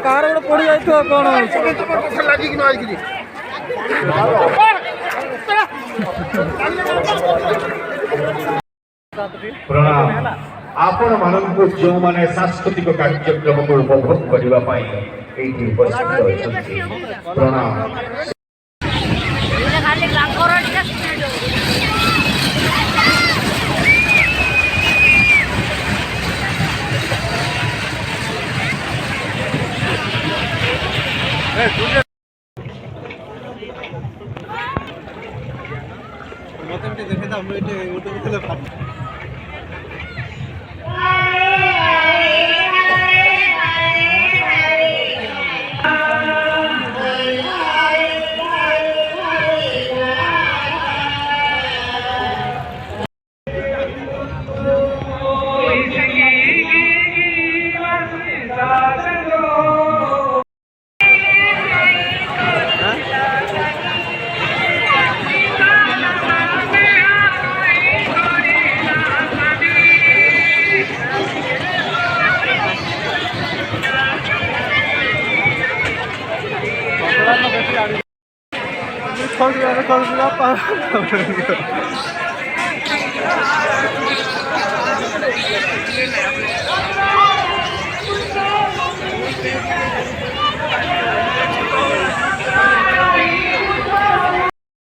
car गोटे पड़ जाए कौन प्रणाम आपण मानक जो माने सांस्कृतिक कार्यक्रम को उपभोग करने उपस्थित रही प्रणाम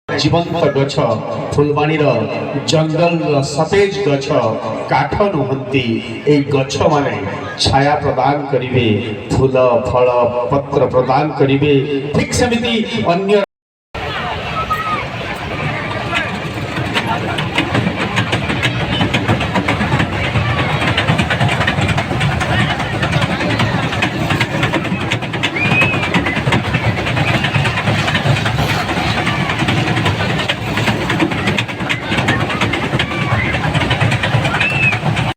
जीवंत गछ फुलवाणी जंगल सतेज गछ काठ नुहंती ए गछ माने छाया प्रदान करिवे फूल फल पत्र प्रदान करिवे ठीक सेमिति अन्य